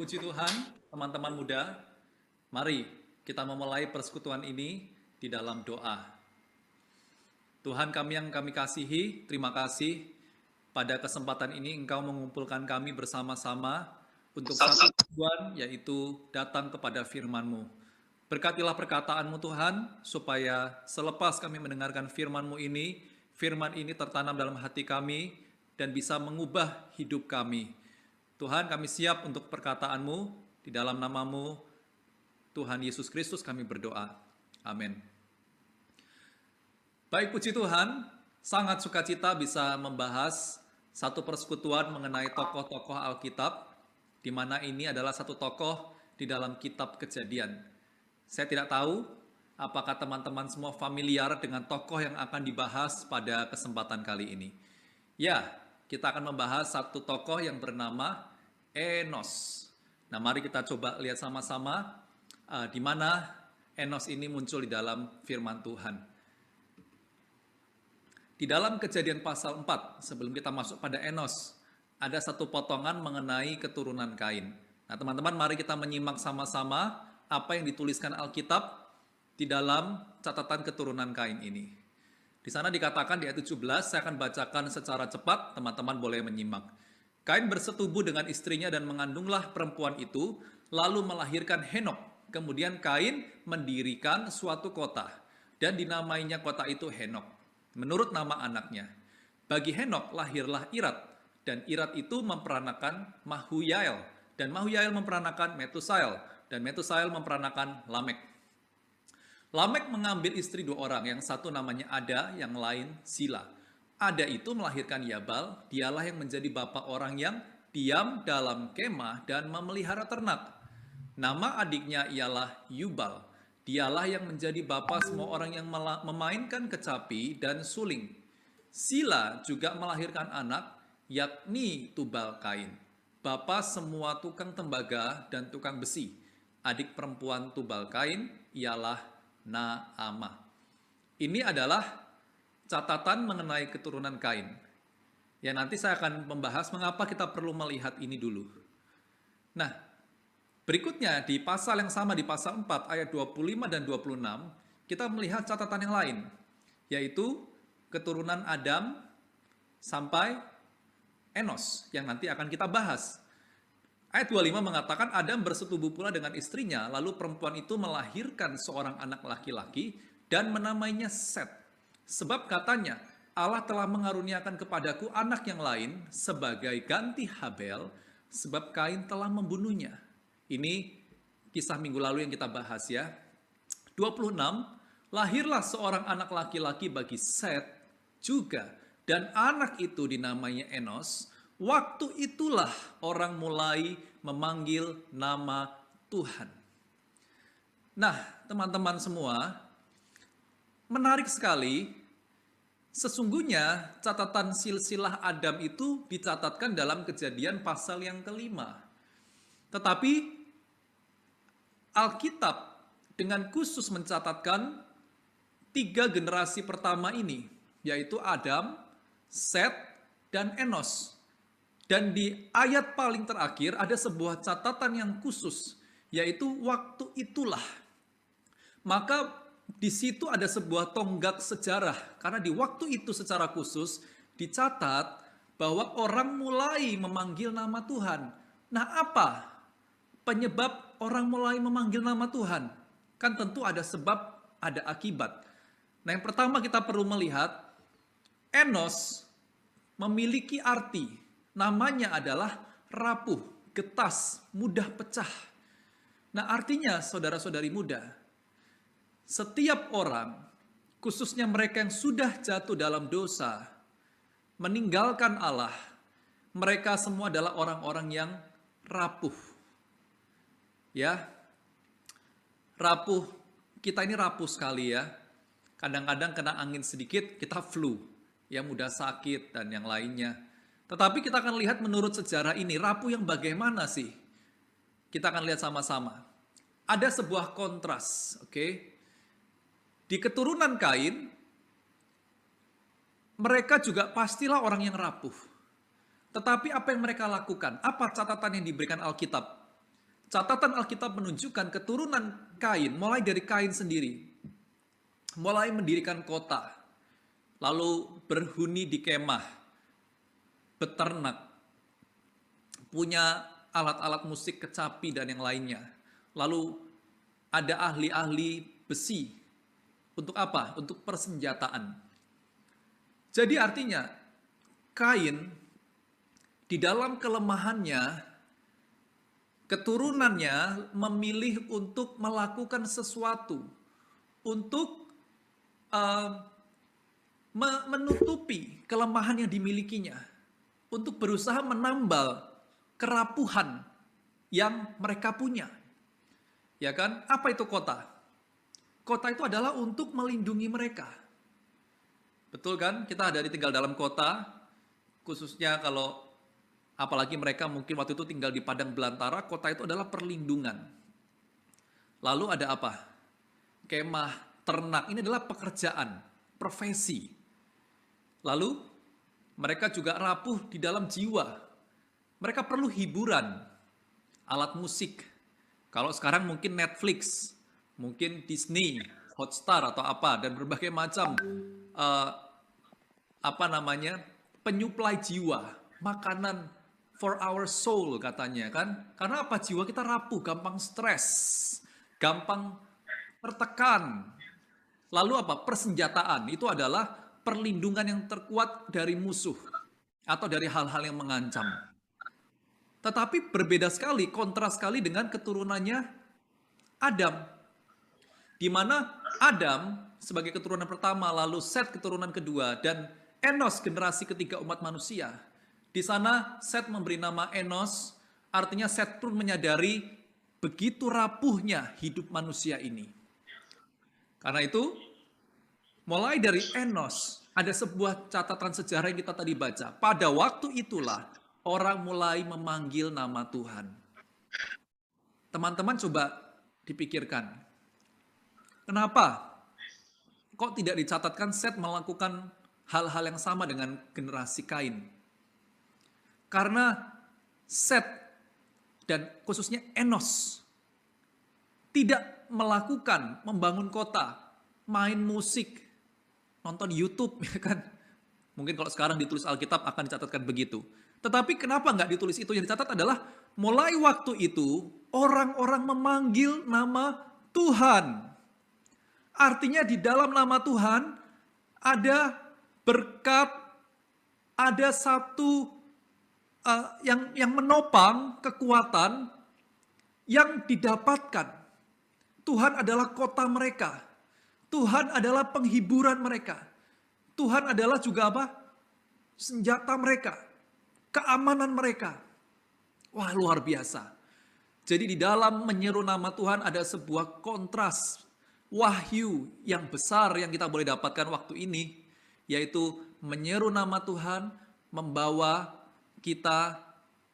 puji Tuhan, teman-teman muda. Mari kita memulai persekutuan ini di dalam doa. Tuhan kami yang kami kasihi, terima kasih pada kesempatan ini Engkau mengumpulkan kami bersama-sama untuk satu tujuan, yaitu datang kepada firman-Mu. Berkatilah perkataan-Mu Tuhan, supaya selepas kami mendengarkan firman-Mu ini, firman ini tertanam dalam hati kami dan bisa mengubah hidup kami. Tuhan, kami siap untuk perkataan-Mu, di dalam nama-Mu, Tuhan Yesus Kristus kami berdoa. Amin. Baik, puji Tuhan, sangat sukacita bisa membahas satu persekutuan mengenai tokoh-tokoh Alkitab, di mana ini adalah satu tokoh di dalam kitab Kejadian. Saya tidak tahu apakah teman-teman semua familiar dengan tokoh yang akan dibahas pada kesempatan kali ini. Ya, kita akan membahas satu tokoh yang bernama Enos. Nah, mari kita coba lihat sama-sama di mana Enos ini muncul di dalam firman Tuhan. Di dalam Kejadian pasal 4, sebelum kita masuk pada Enos, ada satu potongan mengenai keturunan Kain. Nah, teman-teman, mari kita menyimak sama-sama apa yang dituliskan Alkitab di dalam catatan keturunan Kain ini. Di sana dikatakan di ayat 17, saya akan bacakan secara cepat, teman-teman boleh menyimak. Kain bersetubuh dengan istrinya dan mengandunglah perempuan itu, lalu melahirkan Henok. Kemudian Kain mendirikan suatu kota, dan dinamainya kota itu Henok, menurut nama anaknya. Bagi Henok lahirlah Irad, dan Irad itu memperanakan Mahuyael, dan Mahuyael memperanakan Metusael, dan Metusael memperanakan Lamek. Lamek mengambil istri dua orang, yang satu namanya Ada, yang lain Sila. Ada itu melahirkan Yabal, dialah yang menjadi bapa orang yang diam dalam kemah dan memelihara ternak. Nama adiknya ialah Yubal, dialah yang menjadi bapa semua orang yang memainkan kecapi dan suling. Sila juga melahirkan anak, yakni Tubal Kain, bapa semua tukang tembaga dan tukang besi. Adik perempuan Tubal Kain ialah Naamah. Ini adalah catatan mengenai keturunan Kain. Ya, nanti saya akan membahas mengapa kita perlu melihat ini dulu. Nah, berikutnya di pasal yang sama, di pasal 4 ayat 25 dan 26, kita melihat catatan yang lain, yaitu keturunan Adam sampai Enos, yang nanti akan kita bahas. Ayat 25 mengatakan Adam bersetubuh pula dengan istrinya, lalu perempuan itu melahirkan seorang anak laki-laki dan menamainya Set. Sebab katanya, Allah telah mengaruniakan kepadaku anak yang lain sebagai ganti Habel, sebab Kain telah membunuhnya. Ini kisah minggu lalu yang kita bahas ya. 26, lahirlah seorang anak laki-laki bagi Set juga, dan anak itu dinamainya Enos. Waktu itulah orang mulai memanggil nama Tuhan. Nah, teman-teman semua, menarik sekali. Sesungguhnya catatan silsilah Adam itu dicatatkan dalam Kejadian pasal yang kelima. Tetapi Alkitab dengan khusus mencatatkan 3 generasi pertama ini, yaitu Adam, Set, dan Enos. Dan di ayat paling terakhir ada sebuah catatan yang khusus, yaitu waktu itulah. Maka di situ ada sebuah tonggak sejarah, karena di waktu itu secara khusus dicatat bahwa orang mulai memanggil nama Tuhan. Nah, apa penyebab orang mulai memanggil nama Tuhan? Kan tentu ada sebab, ada akibat. Nah, yang pertama kita perlu melihat, Enos memiliki arti. Namanya adalah rapuh, getas, mudah pecah. Nah, artinya saudara-saudari muda, setiap orang, khususnya mereka yang sudah jatuh dalam dosa, meninggalkan Allah, mereka semua adalah orang-orang yang rapuh. Ya, rapuh, kita ini rapuh sekali ya. Kadang-kadang kena angin sedikit, kita flu, ya mudah sakit dan yang lainnya. Tetapi kita akan lihat menurut sejarah ini, rapuh yang bagaimana sih? Kita akan lihat sama-sama. Ada sebuah kontras, oke? Di keturunan Kain, mereka juga pastilah orang yang rapuh. Tetapi apa yang mereka lakukan? Apa catatan yang diberikan Alkitab? catatan Alkitab menunjukkan keturunan Kain, mulai dari Kain sendiri, mulai mendirikan kota, lalu berhuni di kemah, beternak, punya alat-alat musik kecapi dan yang lainnya. Lalu ada ahli-ahli besi. Untuk apa? Untuk persenjataan. Jadi artinya, Kain di dalam kelemahannya, keturunannya memilih untuk melakukan sesuatu, untuk menutupi kelemahan yang dimilikinya, untuk berusaha menambal kerapuhan yang mereka punya. Ya kan? Apa itu kota? Kota itu adalah untuk melindungi mereka. Betul kan? Kita tinggal dalam kota, khususnya kalau apalagi mereka mungkin waktu itu tinggal di padang belantara, kota itu adalah perlindungan. Lalu ada apa? Kemah, ternak, ini adalah pekerjaan, profesi. Lalu mereka juga rapuh di dalam jiwa. Mereka perlu hiburan, alat musik. Kalau sekarang mungkin Netflix, mungkin Disney, Hotstar atau apa, dan berbagai macam penyuplai jiwa, makanan for our soul katanya kan. Karena apa? Jiwa kita rapuh, gampang stres, gampang tertekan. Lalu apa? Persenjataan itu adalah perlindungan yang terkuat dari musuh atau dari hal-hal yang mengancam. Tetapi berbeda sekali, kontras sekali dengan keturunannya Adam. Di mana Adam sebagai keturunan pertama, lalu Set keturunan kedua, dan Enos generasi ketiga umat manusia. Di sana Set memberi nama Enos, artinya Set pun menyadari begitu rapuhnya hidup manusia ini. Karena itu, mulai dari Enos, ada sebuah catatan sejarah yang kita tadi baca. Pada waktu itulah, orang mulai memanggil nama Tuhan. Teman-teman coba dipikirkan, kenapa kok tidak dicatatkan Set melakukan hal-hal yang sama dengan generasi Kain? Karena Set dan khususnya Enos tidak melakukan membangun kota, main musik, nonton YouTube, ya kan? Mungkin kalau sekarang ditulis Alkitab akan dicatatkan begitu. Tetapi kenapa nggak ditulis itu? Yang dicatat adalah mulai waktu itu orang-orang memanggil nama Tuhan. Artinya di dalam nama Tuhan ada berkat, ada satu yang menopang kekuatan yang didapatkan. Tuhan adalah kota mereka. Tuhan adalah penghiburan mereka. Tuhan adalah juga apa? Senjata mereka. Keamanan mereka. Wah, luar biasa. Jadi di dalam menyeru nama Tuhan ada sebuah kontras wahyu yang besar yang kita boleh dapatkan waktu ini, yaitu menyeru nama Tuhan membawa kita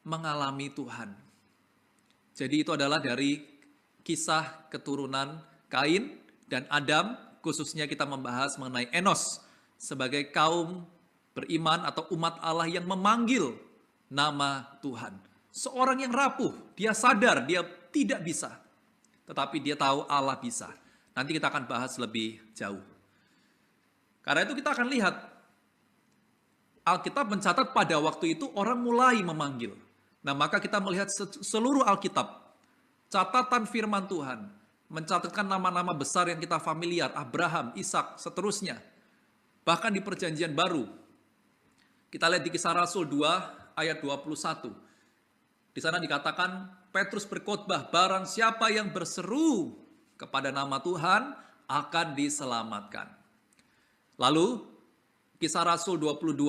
mengalami Tuhan. Jadi itu adalah dari kisah keturunan Kain dan Adam, khususnya kita membahas mengenai Enos sebagai kaum beriman atau umat Allah yang memanggil nama Tuhan. Seorang yang rapuh, dia sadar dia tidak bisa, tetapi dia tahu Allah bisa. Nanti kita akan bahas lebih jauh. Karena itu kita akan lihat, Alkitab mencatat pada waktu itu orang mulai memanggil. Nah, maka kita melihat seluruh Alkitab, catatan firman Tuhan, mencatatkan nama-nama besar yang kita familiar, Abraham, Ishak, seterusnya. Bahkan di perjanjian baru, kita lihat di Kisah Rasul 2 ayat 21. Di sana dikatakan, Petrus berkhotbah, barang siapa yang berseru kepada nama Tuhan akan diselamatkan. Lalu Kisah Rasul 22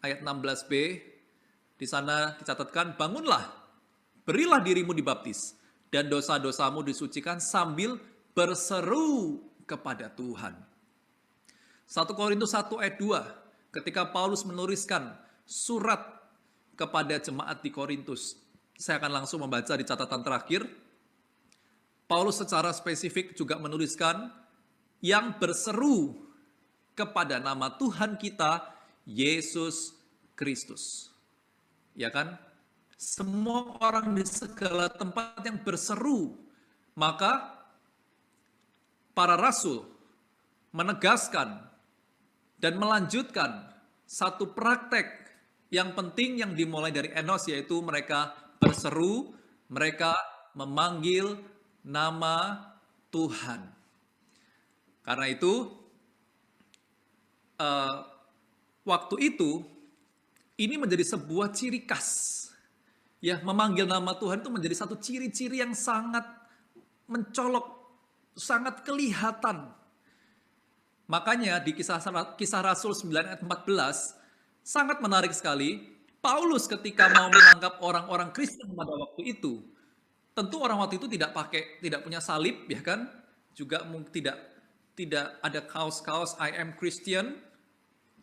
ayat 16b, di sana dicatatkan, bangunlah, berilah dirimu dibaptis, dan dosa-dosamu disucikan sambil berseru kepada Tuhan. 1 Korintus 1 ayat 2, ketika Paulus menuliskan surat kepada jemaat di Korintus. Saya akan langsung membaca di catatan terakhir. Paulus secara spesifik juga menuliskan yang berseru kepada nama Tuhan kita, Yesus Kristus. Ya kan? semua orang di segala tempat yang berseru. Maka para rasul menegaskan dan melanjutkan satu praktek yang penting yang dimulai dari Enos, yaitu mereka berseru, mereka memanggil nama Tuhan. Karena itu, waktu itu, ini menjadi sebuah ciri khas. Ya, memanggil nama Tuhan itu menjadi satu ciri-ciri yang sangat mencolok, sangat kelihatan. Makanya di kisah Rasul 9 ayat 14, sangat menarik sekali. Paulus ketika mau menangkap orang-orang Kristen pada waktu itu, tentu orang waktu itu tidak punya salib, ya kan? Juga tidak ada kaos-kaos I am Christian.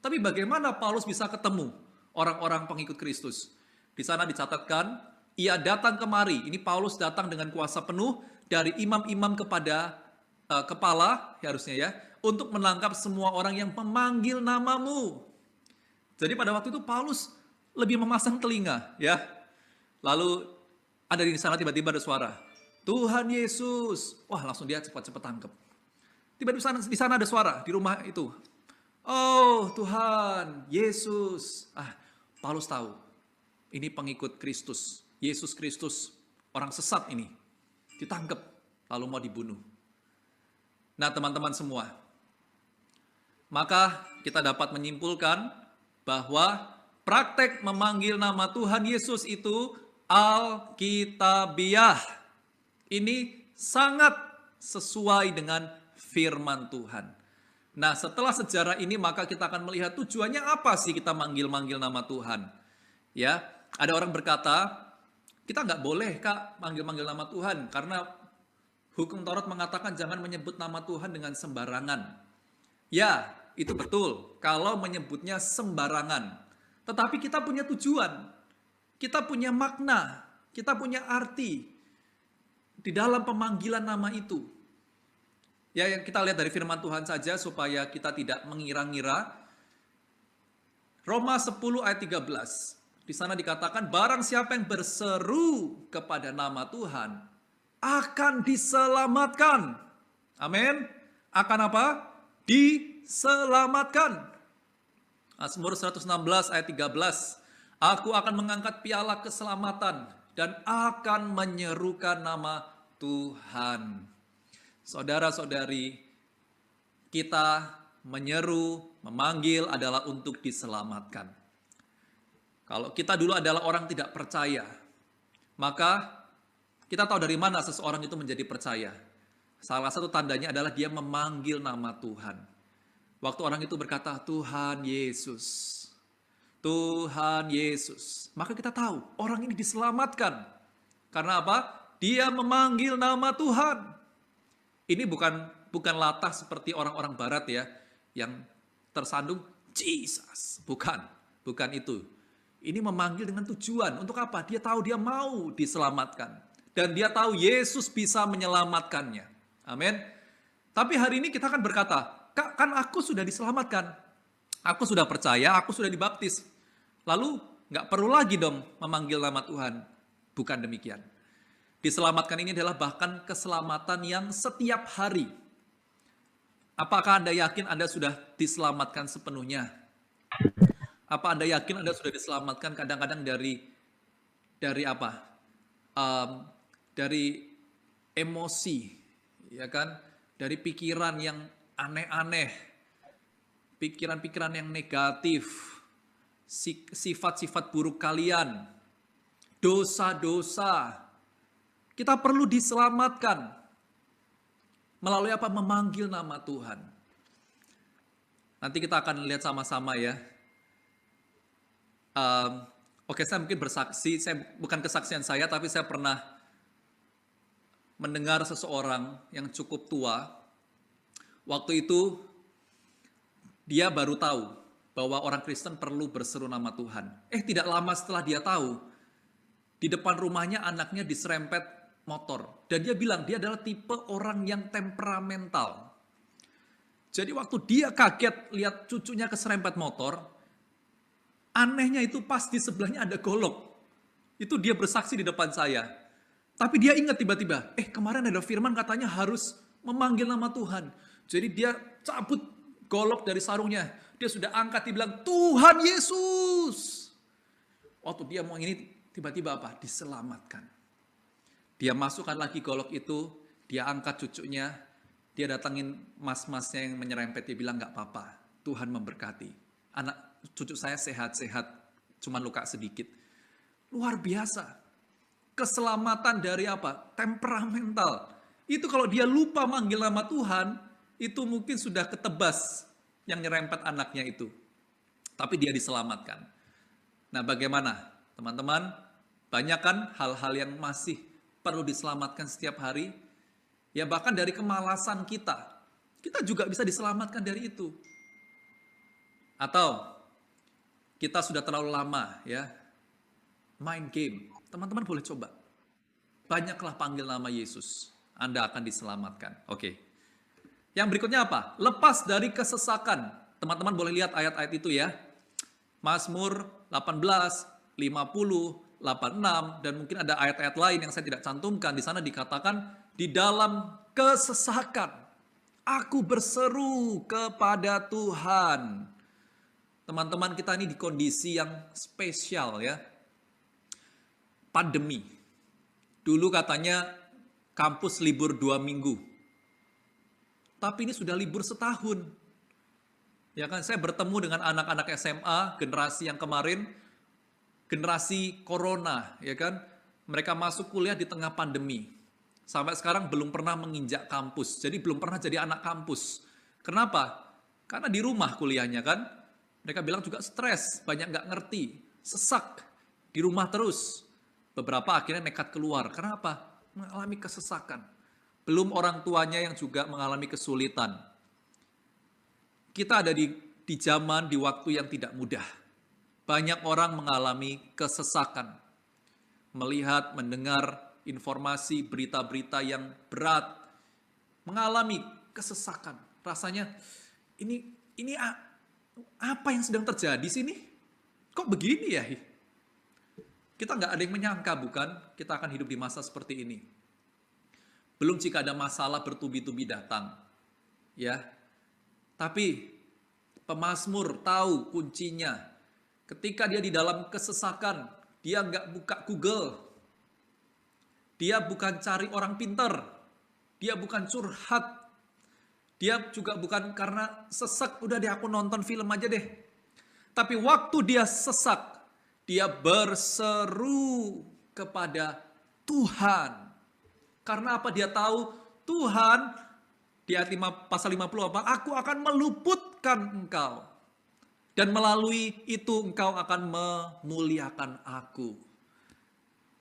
Tapi bagaimana Paulus bisa ketemu orang-orang pengikut Kristus? Di sana dicatatkan, ia datang kemari. Ini Paulus datang dengan kuasa penuh dari imam-imam kepada kepala, harusnya ya, untuk menangkap semua orang yang memanggil namamu. Jadi pada waktu itu Paulus lebih memasang telinga, ya. Lalu ada di sana tiba-tiba ada suara, Tuhan Yesus. Wah, langsung dia cepat-cepat tangkap. Tiba-tiba di sana ada suara di rumah itu. Oh, Tuhan Yesus. Paulus tahu. Ini pengikut Kristus. Yesus Kristus, orang sesat ini. Ditangkap, lalu mau dibunuh. Nah, teman-teman semua, maka kita dapat menyimpulkan bahwa praktek memanggil nama Tuhan Yesus itu alkitabiah. Ini sangat sesuai dengan firman Tuhan. Nah, setelah sejarah ini maka kita akan melihat tujuannya apa sih kita manggil-manggil nama Tuhan. Ya, ada orang berkata, kita nggak boleh Kak manggil-manggil nama Tuhan karena hukum Taurat mengatakan jangan menyebut nama Tuhan dengan sembarangan. Ya, itu betul kalau menyebutnya sembarangan. Tetapi kita punya tujuan, kita punya makna, kita punya arti di dalam pemanggilan nama itu. Ya, yang kita lihat dari firman Tuhan saja supaya kita tidak mengira-ngira. Roma 10 ayat 13. Di sana dikatakan, barang siapa yang berseru kepada nama Tuhan akan diselamatkan. Amin. Akan apa? Diselamatkan. Mazmur 116 ayat 13. Aku akan mengangkat piala keselamatan dan akan menyerukan nama Tuhan. Saudara-saudari, kita menyeru, memanggil adalah untuk diselamatkan. Kalau kita dulu adalah orang tidak percaya, maka kita tahu dari mana seseorang itu menjadi percaya. Salah satu tandanya adalah dia memanggil nama Tuhan. Waktu orang itu berkata, Tuhan Yesus, Tuhan Yesus, maka kita tahu orang ini diselamatkan. Karena apa? Dia memanggil nama Tuhan. Ini bukan latah seperti orang-orang barat ya, yang tersandung Jesus. Bukan itu. Ini memanggil dengan tujuan. Untuk apa? Dia tahu dia mau diselamatkan. Dan dia tahu Yesus bisa menyelamatkannya. Amin. Tapi hari ini kita akan berkata, Kak, kan aku sudah diselamatkan. Aku sudah percaya, aku sudah dibaptis. Lalu nggak perlu lagi dong memanggil nama Tuhan. Bukan demikian. Diselamatkan ini adalah bahkan keselamatan yang setiap hari. Apakah Anda yakin Anda sudah diselamatkan sepenuhnya? Apa Anda yakin Anda sudah diselamatkan kadang-kadang dari apa? Dari emosi, ya kan? Dari pikiran yang aneh-aneh, pikiran-pikiran yang negatif, sifat-sifat buruk kalian, dosa-dosa. Kita perlu diselamatkan. Melalui apa? Memanggil nama Tuhan. Nanti kita akan lihat sama-sama ya. Oke, saya mungkin bersaksi, bukan kesaksian saya, tapi saya pernah mendengar seseorang yang cukup tua. Waktu itu, dia baru tahu bahwa orang Kristen perlu berseru nama Tuhan. Tidak lama setelah dia tahu, di depan rumahnya anaknya diserempet motor. Dan dia bilang dia adalah tipe orang yang temperamental. Jadi waktu dia kaget lihat cucunya keserempet motor, anehnya itu pas di sebelahnya ada golok. Itu dia bersaksi di depan saya. Tapi dia ingat tiba-tiba, kemarin ada firman katanya harus memanggil nama Tuhan. Jadi dia cabut golok dari sarungnya. Dia sudah angkat, dia bilang, Tuhan Yesus. Waktu dia mau ini, tiba-tiba apa? Diselamatkan. Dia masukkan lagi golok itu, dia angkat cucunya, dia datangin mas-masnya yang menyerempet, dia bilang, gak apa-apa, Tuhan memberkati. Anak cucu saya sehat-sehat, cuma luka sedikit. Luar biasa. Keselamatan dari apa? Temperamental. Itu kalau dia lupa manggil nama Tuhan, itu mungkin sudah ketebas yang nyerempet anaknya itu. Tapi dia diselamatkan. Nah, bagaimana? Teman-teman, banyak kan hal-hal yang masih perlu diselamatkan setiap hari? Ya bahkan dari kemalasan kita. Kita juga bisa diselamatkan dari itu. Atau kita sudah terlalu lama ya main game. Teman-teman boleh coba. Banyaklah panggil nama Yesus. Anda akan diselamatkan. Oke. Yang berikutnya apa? Lepas dari kesesakan. Teman-teman boleh lihat ayat-ayat itu ya. Mazmur 18, 50, 86, dan mungkin ada ayat-ayat lain yang saya tidak cantumkan. Di sana dikatakan, di dalam kesesakan, aku berseru kepada Tuhan. Teman-teman kita ini di kondisi yang spesial ya. Pandemi. Dulu katanya kampus libur 2 minggu. Tapi ini sudah libur setahun. Ya kan, saya bertemu dengan anak-anak SMA, generasi yang kemarin, generasi corona, ya kan. Mereka masuk kuliah di tengah pandemi. Sampai sekarang belum pernah menginjak kampus. Jadi belum pernah jadi anak kampus. Kenapa? Karena di rumah kuliahnya kan. Mereka bilang juga stres, banyak nggak ngerti, sesak, di rumah terus. Beberapa akhirnya nekat keluar. Kenapa? Mengalami kesesakan. Belum orang tuanya yang juga mengalami kesulitan. Kita ada di zaman, di waktu yang tidak mudah. Banyak orang mengalami kesesakan. Melihat, mendengar informasi, berita-berita yang berat. Mengalami kesesakan. Rasanya, ini apa yang sedang terjadi sini? Kok begini ya? Kita nggak ada yang menyangka, bukan? Kita akan hidup di masa seperti ini. Belum jika ada masalah bertubi-tubi datang. Ya. Tapi pemazmur tahu kuncinya. Ketika dia di dalam kesesakan, dia nggak buka Google. Dia bukan cari orang pintar. Dia bukan curhat. Dia juga bukan karena sesak, udah deh aku nonton film aja deh. Tapi waktu dia sesak, dia berseru kepada Tuhan. Karena apa? Dia tahu Tuhan, di ayat pasal 50 apa? Aku akan meluputkan engkau. Dan melalui itu engkau akan memuliakan aku.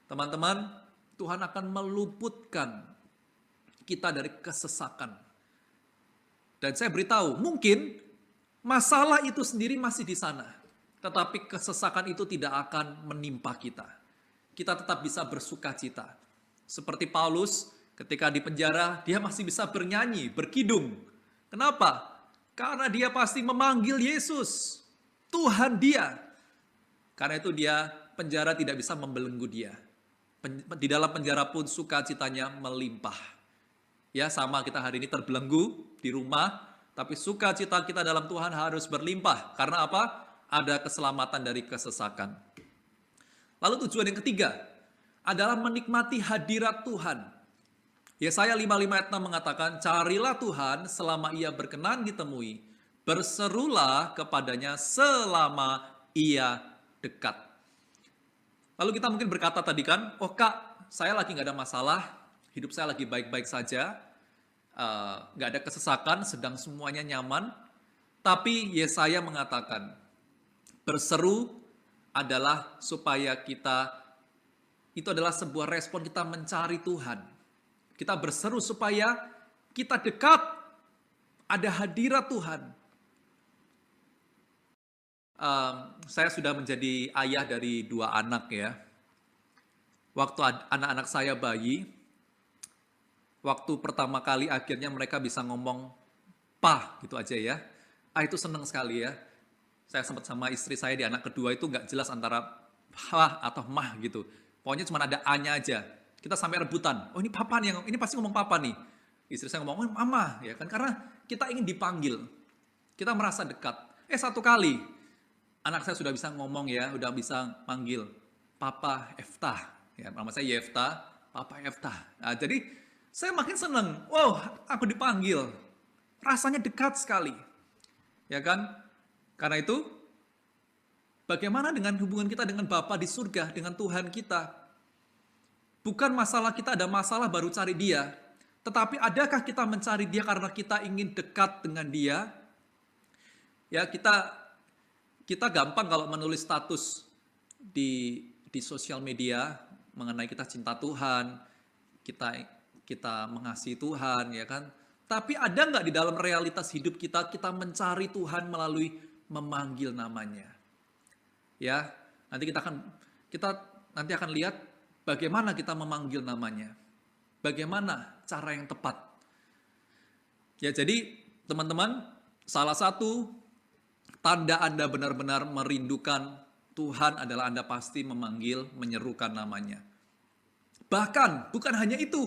Teman-teman, Tuhan akan meluputkan kita dari kesesakan. Dan saya beritahu, mungkin masalah itu sendiri masih di sana. Tetapi kesesakan itu tidak akan menimpa kita. Kita tetap bisa bersuka cita. Seperti Paulus, ketika di penjara, dia masih bisa bernyanyi, berkidung. Kenapa? Karena dia pasti memanggil Yesus, Tuhan dia. Karena itu dia, penjara tidak bisa membelenggu dia. Di dalam penjara pun sukacitanya melimpah. Ya, sama kita hari ini terbelenggu di rumah, tapi sukacita kita dalam Tuhan harus berlimpah. Karena apa? Ada keselamatan dari kesesakan. Lalu tujuan yang ketiga adalah menikmati hadirat Tuhan. Yesaya 55 ayat 6 mengatakan, carilah Tuhan selama ia berkenan ditemui, berserulah kepadanya selama ia dekat. Lalu kita mungkin berkata tadi kan, oh kak, saya lagi nggak ada masalah, hidup saya lagi baik-baik saja, nggak ada kesesakan, sedang semuanya nyaman. Tapi Yesaya mengatakan, berseru adalah supaya kita, itu adalah sebuah respon kita mencari Tuhan. Kita berseru supaya kita dekat, ada hadirat Tuhan. Saya sudah menjadi ayah dari 2 anak ya. Waktu anak-anak saya bayi, waktu pertama kali akhirnya mereka bisa ngomong pa gitu aja ya. Itu seneng sekali ya. Saya sempat sama istri saya di anak kedua itu nggak jelas antara pa atau mah gitu. Pokoknya cuma ada A-nya aja. Kita sampai rebutan. Oh ini papa nih, ini pasti ngomong papa nih. Istri saya ngomong, oh mama. Ya kan? Karena kita ingin dipanggil. Kita merasa dekat. Satu kali, anak saya sudah bisa ngomong ya, udah bisa manggil Papa Eftah. Ya, nama saya Yeftah, Papa Eftah. Nah, jadi saya makin senang. Wow, aku dipanggil. Rasanya dekat sekali. Ya kan? Karena itu, bagaimana dengan hubungan kita dengan Bapa di surga, dengan Tuhan kita? Bukan masalah kita ada masalah baru cari dia. Tetapi adakah kita mencari dia karena kita ingin dekat dengan dia? Ya, kita gampang kalau menulis status di sosial media mengenai kita cinta Tuhan, kita mengasihi Tuhan, ya kan? Tapi ada nggak di dalam realitas hidup kita mencari Tuhan melalui memanggil namanya? Ya, nanti kita nanti akan lihat bagaimana kita memanggil namanya. Bagaimana cara yang tepat. Ya, jadi teman-teman, salah satu tanda Anda benar-benar merindukan Tuhan adalah Anda pasti memanggil, menyerukan namanya. Bahkan, bukan hanya itu.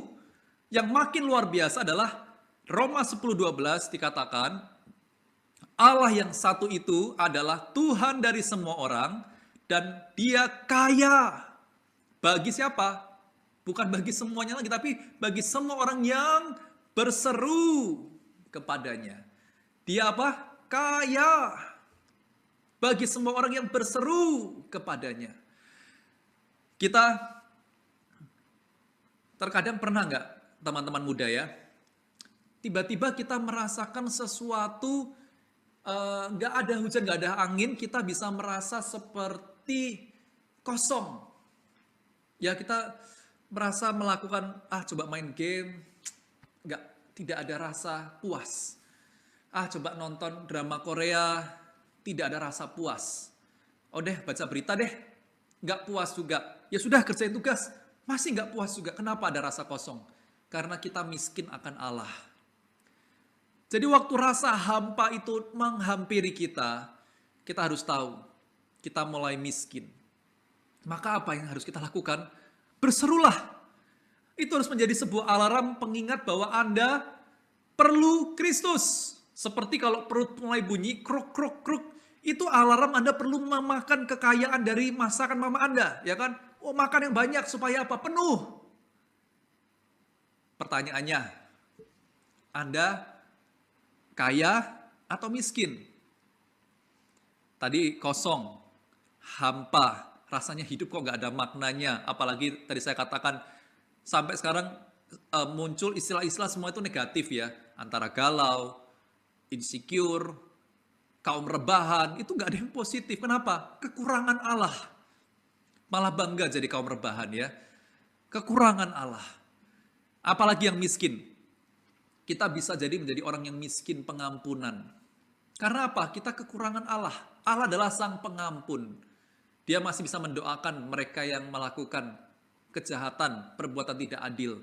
Yang makin luar biasa adalah Roma 10:12 dikatakan, Allah yang satu itu adalah Tuhan dari semua orang, dan dia kaya. Bagi siapa? Bukan bagi semuanya lagi, tapi bagi semua orang yang berseru kepadanya. Dia apa? Kaya. Bagi semua orang yang berseru kepadanya. Kita terkadang pernah nggak, teman-teman muda ya, tiba-tiba kita merasakan sesuatu, nggak ada hujan, nggak ada angin, kita bisa merasa seperti kosong. Ya, kita merasa melakukan, coba main game, tidak ada rasa puas. Coba nonton drama Korea, tidak ada rasa puas. Oh deh, baca berita deh, nggak puas juga. Ya sudah, kerjain tugas, masih nggak puas juga. Kenapa ada rasa kosong? Karena kita miskin akan Allah. Jadi waktu rasa hampa itu menghampiri kita harus tahu, kita mulai miskin. Maka apa yang harus kita lakukan? Berserulah. Itu harus menjadi sebuah alarm pengingat bahwa Anda perlu Kristus. Seperti kalau perut mulai bunyi, kruk, kruk, kruk. Itu alarm Anda perlu memakan kekayaan dari masakan mama Anda. Ya kan? Oh, makan yang banyak supaya apa? Penuh. Pertanyaannya, Anda kaya atau miskin? Tadi kosong, hampa, rasanya hidup kok nggak ada maknanya. Apalagi tadi saya katakan, sampai sekarang muncul istilah-istilah semua itu negatif ya. Antara galau, insecure, kaum rebahan, itu nggak ada yang positif. Kenapa? Kekurangan Allah. Malah bangga jadi kaum rebahan ya. Kekurangan Allah. Apalagi yang miskin. Kita bisa menjadi orang yang miskin pengampunan. Karena apa? Kita kekurangan Allah. Allah adalah sang pengampun. Dia masih bisa mendoakan mereka yang melakukan kejahatan, perbuatan tidak adil.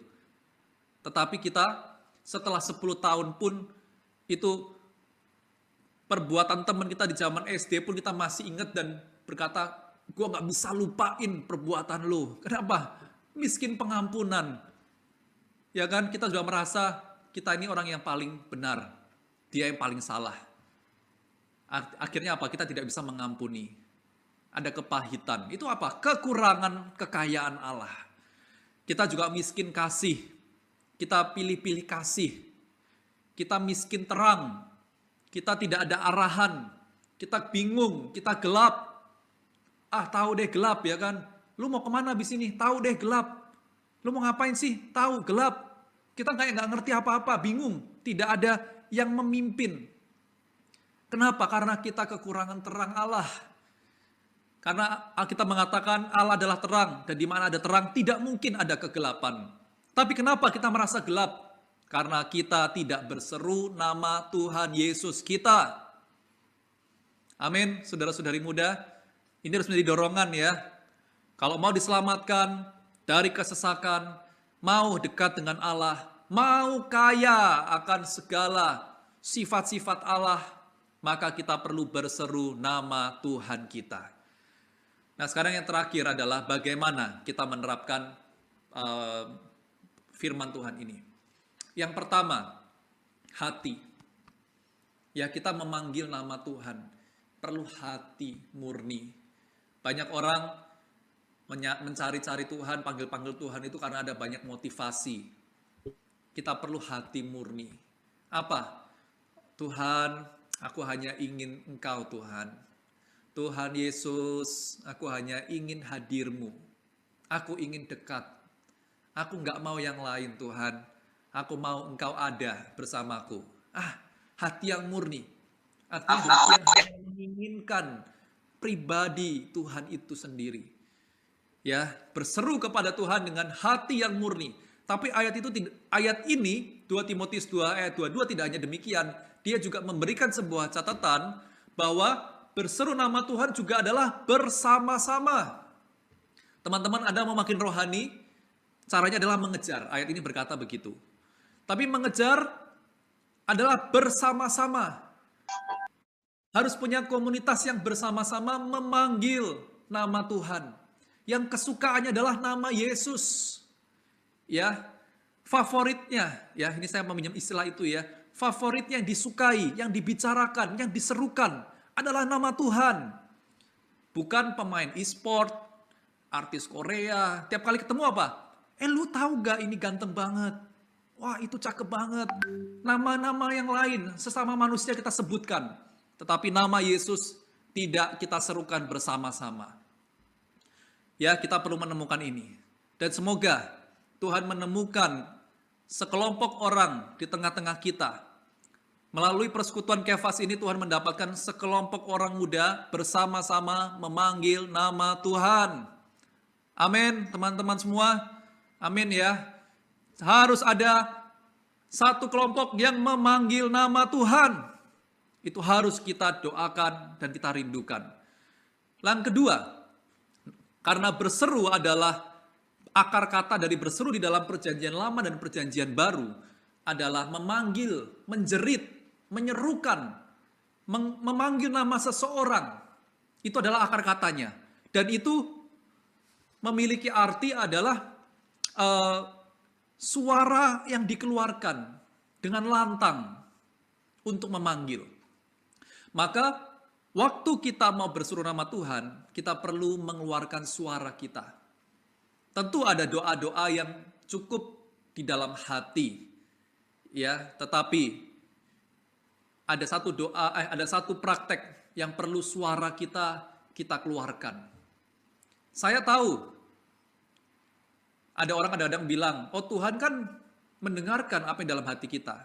Tetapi kita setelah 10 tahun pun itu perbuatan teman kita di zaman SD pun kita masih ingat dan berkata, gue gak bisa lupain perbuatan lu. Kenapa? Miskin pengampunan. Ya kan, kita sudah merasa kita ini orang yang paling benar. Dia yang paling salah. Akhirnya apa? Kita tidak bisa mengampuni. Ada kepahitan. Itu apa? Kekurangan kekayaan Allah. Kita juga miskin kasih. Kita pilih-pilih kasih. Kita miskin terang. Kita tidak ada arahan. Kita bingung. Kita gelap. Tahu deh gelap ya kan. Lu mau kemana abis ini? Tahu deh gelap. Lu mau ngapain sih? Tahu gelap. Kita kayak nggak ngerti apa-apa. Bingung. Tidak ada yang memimpin. Kenapa? Karena kita kekurangan terang Allah. Karena Alkitab mengatakan Allah adalah terang. Dan di mana ada terang tidak mungkin ada kegelapan. Tapi kenapa kita merasa gelap? Karena kita tidak berseru nama Tuhan Yesus kita. Amin, saudara-saudari muda. Ini harus menjadi dorongan ya. Kalau mau diselamatkan dari kesesakan, mau dekat dengan Allah, mau kaya akan segala sifat-sifat Allah, maka kita perlu berseru nama Tuhan kita. Nah, sekarang yang terakhir adalah bagaimana kita menerapkan uh, firman Tuhan ini. Yang pertama, hati. Ya, kita memanggil nama Tuhan perlu hati murni. Banyak orang mencari-cari Tuhan, panggil-panggil Tuhan itu karena ada banyak motivasi. Kita perlu hati murni. Apa? Tuhan, aku hanya ingin Engkau Tuhan. Tuhan Yesus, aku hanya ingin hadir-Mu. Aku ingin dekat. Aku nggak mau yang lain Tuhan. Aku mau Engkau ada bersamaku. Hati yang murni. Artinya hati yang menginginkan pribadi Tuhan itu sendiri. Ya, berseru kepada Tuhan dengan hati yang murni. Tapi ayat ini 2 Timotius 2 ayat 22 tidak hanya demikian, dia juga memberikan sebuah catatan bahwa berseru nama Tuhan juga adalah bersama-sama. Teman-teman, Anda mau makin rohani, caranya adalah mengejar. Ayat ini berkata begitu. Tapi mengejar adalah bersama-sama. Harus punya komunitas yang bersama-sama memanggil nama Tuhan. Yang kesukaannya adalah nama Yesus. Ya, favoritnya, ya ini saya meminjam istilah itu ya. Favoritnya yang disukai, yang dibicarakan, yang diserukan adalah nama Tuhan. Bukan pemain e-sport, artis Korea. Tiap kali ketemu apa? Lu tahu gak ini ganteng banget? Wah, itu cakep banget. Nama-nama yang lain, sesama manusia kita sebutkan. Tetapi nama Yesus tidak kita serukan bersama-sama. Ya, kita perlu menemukan ini. Dan semoga Tuhan menemukan sekelompok orang di tengah-tengah kita. Melalui persekutuan Kefas ini Tuhan mendapatkan sekelompok orang muda bersama-sama memanggil nama Tuhan. Amin, teman-teman semua. Amin ya. Harus ada satu kelompok yang memanggil nama Tuhan. Itu harus kita doakan dan kita rindukan. Yang kedua, karena berseru adalah akar kata dari berseru di dalam perjanjian lama dan perjanjian baru adalah memanggil, menjerit, menyerukan, memanggil nama seseorang. Itu adalah akar katanya. Dan itu memiliki arti adalah suara yang dikeluarkan dengan lantang untuk memanggil. Maka waktu kita mau berseru nama Tuhan, kita perlu mengeluarkan suara kita. Tentu ada doa-doa yang cukup di dalam hati, ya. Tetapi ada satu doa, ada satu praktek yang perlu suara kita keluarkan. Saya tahu ada orang kadang-kadang bilang, oh Tuhan kan mendengarkan apa yang dalam hati kita.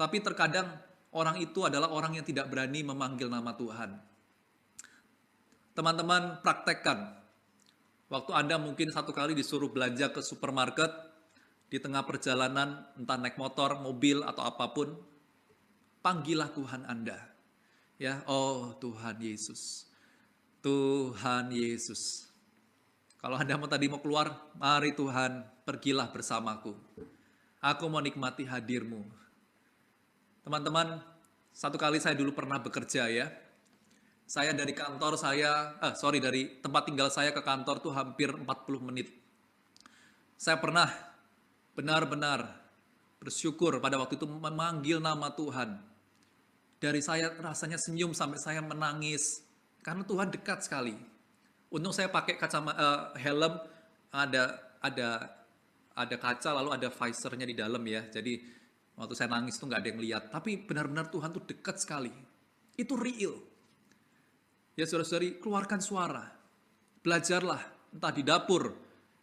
Tapi terkadang orang itu adalah orang yang tidak berani memanggil nama Tuhan. Teman-teman praktekkan. Waktu Anda mungkin satu kali disuruh belanja ke supermarket, di tengah perjalanan, entah naik motor, mobil, atau apapun, panggillah Tuhan Anda. Ya, oh Tuhan Yesus. Tuhan Yesus. Kalau Anda tadi mau keluar, mari Tuhan, pergilah bersamaku. Aku mau nikmati hadir-Mu. Teman-teman, satu kali saya dulu pernah bekerja ya. Saya dari kantor dari tempat tinggal saya ke kantor tuh hampir 40 menit. Saya pernah benar-benar bersyukur pada waktu itu memanggil nama Tuhan. Dari saya rasanya senyum sampai saya menangis. Karena Tuhan dekat sekali. Untung saya pakai helm, ada kaca lalu ada visornya di dalam ya. Jadi waktu saya nangis itu nggak ada yang lihat. Tapi benar-benar Tuhan tuh dekat sekali. Itu real. Ya saudara-saudari, keluarkan suara. Belajarlah, entah di dapur,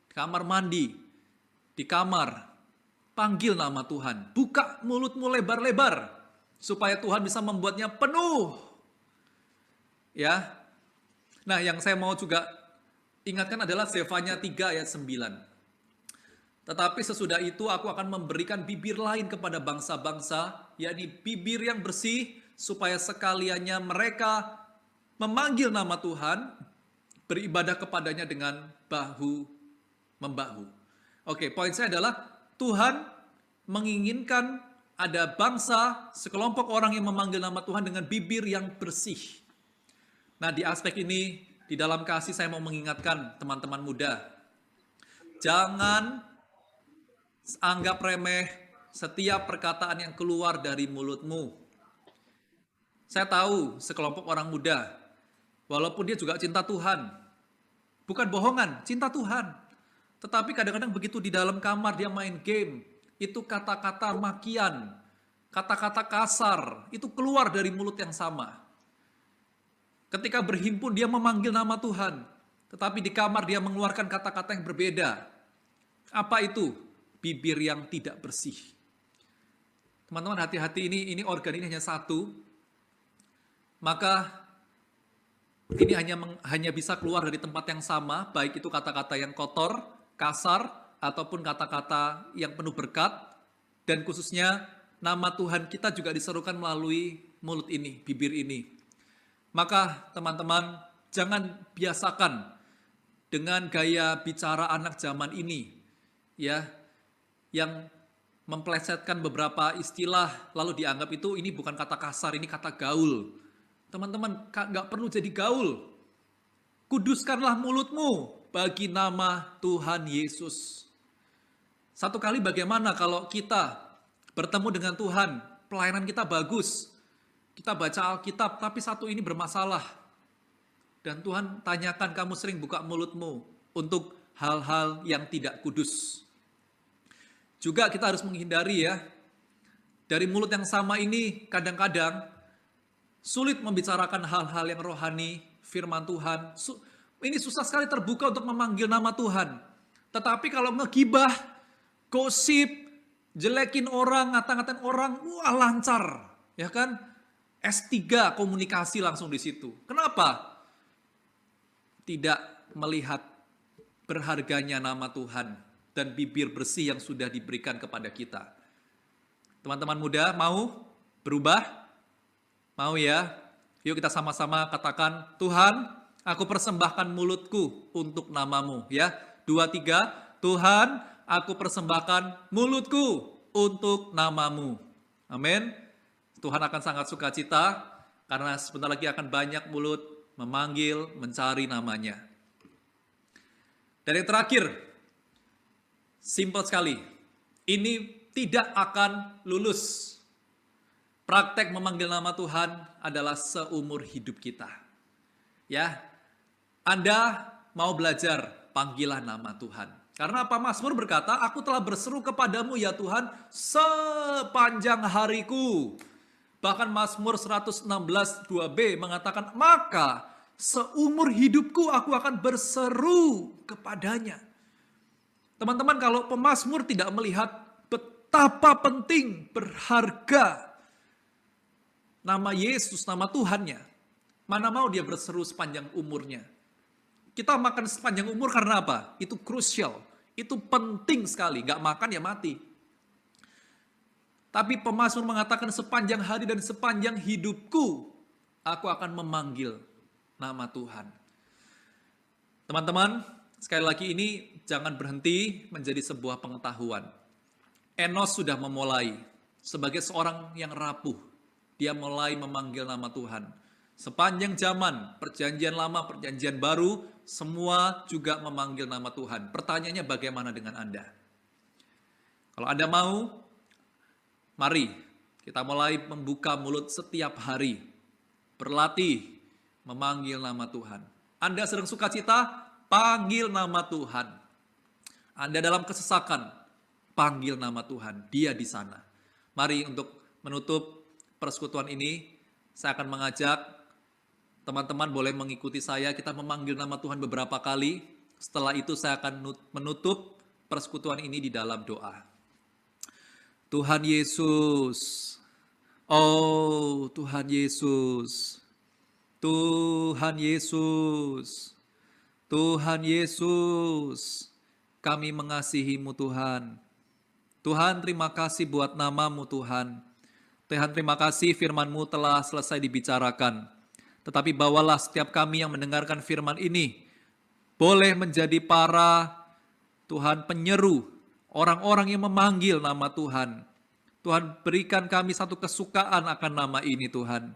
di kamar mandi, di kamar. Panggil nama Tuhan. Buka mulutmu lebar-lebar. Supaya Tuhan bisa membuatnya penuh. Ya. Nah, yang saya mau juga ingatkan adalah Zefanya 3 ayat 9. Tetapi sesudah itu aku akan memberikan bibir lain kepada bangsa-bangsa, yakni bibir yang bersih, supaya sekaliannya mereka memanggil nama Tuhan, beribadah kepadanya dengan bahu-membahu. Oke, poin saya adalah Tuhan menginginkan ada bangsa, sekelompok orang yang memanggil nama Tuhan dengan bibir yang bersih. Nah, di aspek ini Di dalam kasih saya mau mengingatkan teman-teman muda, jangan anggap remeh setiap perkataan yang keluar dari mulutmu. Saya tahu sekelompok orang muda, walaupun dia juga cinta Tuhan, bukan bohongan, cinta Tuhan. Tetapi kadang-kadang begitu di dalam kamar dia main game, itu kata-kata makian, kata-kata kasar, itu keluar dari mulut yang sama. Ketika berhimpun dia memanggil nama Tuhan, tetapi di kamar dia mengeluarkan kata-kata yang berbeda. Apa itu? Bibir yang tidak bersih. Teman-teman hati-hati, ini organ ini hanya satu, maka ini hanya bisa keluar dari tempat yang sama, baik itu kata-kata yang kotor, kasar, ataupun kata-kata yang penuh berkat, dan khususnya nama Tuhan kita juga diserukan melalui mulut ini, bibir ini. Maka teman-teman jangan biasakan dengan gaya bicara anak zaman ini, ya, yang memplesetkan beberapa istilah lalu dianggap itu ini bukan kata kasar, ini kata gaul. Teman-teman nggak perlu jadi gaul. Kuduskanlah mulutmu bagi nama Tuhan Yesus. Satu kali bagaimana kalau kita bertemu dengan Tuhan, pelayanan kita bagus, kita baca Alkitab, tapi satu ini bermasalah. Dan Tuhan tanyakan, kamu sering buka mulutmu untuk hal-hal yang tidak kudus. Juga kita harus menghindari ya, dari mulut yang sama ini kadang-kadang sulit membicarakan hal-hal yang rohani, firman Tuhan. Ini susah sekali terbuka untuk memanggil nama Tuhan. Tetapi kalau ngegibah, gosip, jelekin orang, ngata-ngatain orang, wah lancar. Ya kan? S3 komunikasi langsung di situ. Kenapa? Tidak melihat berharganya nama Tuhan dan bibir bersih yang sudah diberikan kepada kita. Teman-teman muda mau berubah? Mau ya? Yuk kita sama-sama katakan, Tuhan, aku persembahkan mulutku untuk namamu. Ya, 2, 3, Tuhan, aku persembahkan mulutku untuk namamu. Amin. Tuhan akan sangat sukacita karena sebentar lagi akan banyak mulut memanggil, mencari namanya. Dan yang terakhir, simpel sekali, ini tidak akan lulus. Praktek memanggil nama Tuhan adalah seumur hidup kita. Ya, Anda mau belajar, panggillah nama Tuhan. Karena apa? Mazmur berkata, aku telah berseru kepadamu ya Tuhan sepanjang hariku. Bahkan Mazmur 116 2b mengatakan, maka seumur hidupku aku akan berseru kepadanya. Teman-teman, kalau pemazmur tidak melihat betapa penting, berharga nama Yesus, nama Tuhannya, mana mau dia berseru sepanjang umurnya. Kita makan sepanjang umur karena apa? Itu krusial, itu penting sekali, gak makan ya mati. Tapi pemazmur mengatakan sepanjang hari dan sepanjang hidupku, aku akan memanggil nama Tuhan. Teman-teman, sekali lagi ini jangan berhenti menjadi sebuah pengetahuan. Enos sudah memulai sebagai seorang yang rapuh. Dia mulai memanggil nama Tuhan. Sepanjang zaman, perjanjian lama, perjanjian baru, semua juga memanggil nama Tuhan. Pertanyaannya bagaimana dengan Anda? Kalau Anda mau, mari kita mulai membuka mulut setiap hari. Berlatih memanggil nama Tuhan. Anda sedang sukacita, panggil nama Tuhan. Anda dalam kesesakan, panggil nama Tuhan. Dia di sana. Mari untuk menutup persekutuan ini, saya akan mengajak teman-teman boleh mengikuti saya. Kita memanggil nama Tuhan beberapa kali. Setelah itu saya akan menutup persekutuan ini di dalam doa. Tuhan Yesus, oh Tuhan Yesus, Tuhan Yesus, Tuhan Yesus, kami mengasihi-Mu Tuhan. Tuhan, terima kasih buat nama-Mu Tuhan. Tuhan, terima kasih firman-Mu telah selesai dibicarakan. Tetapi bawalah setiap kami yang mendengarkan firman ini, boleh menjadi para Tuhan penyeru, orang-orang yang memanggil nama Tuhan. Tuhan, berikan kami satu kesukaan akan nama ini Tuhan.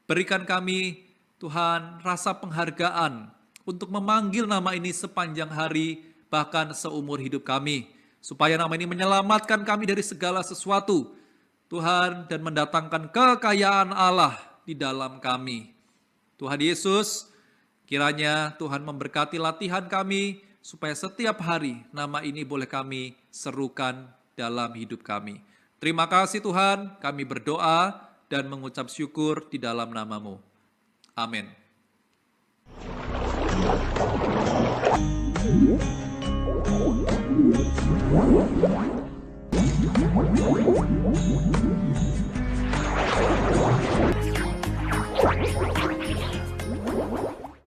Berikan kami Tuhan rasa penghargaan, untuk memanggil nama ini sepanjang hari, bahkan seumur hidup kami. Supaya nama ini menyelamatkan kami dari segala sesuatu, Tuhan, dan mendatangkan kekayaan Allah di dalam kami. Tuhan Yesus, kiranya Tuhan memberkati latihan kami, supaya setiap hari nama ini boleh kami serukan dalam hidup kami. Terima kasih Tuhan, kami berdoa dan mengucap syukur di dalam nama-Mu. Amin.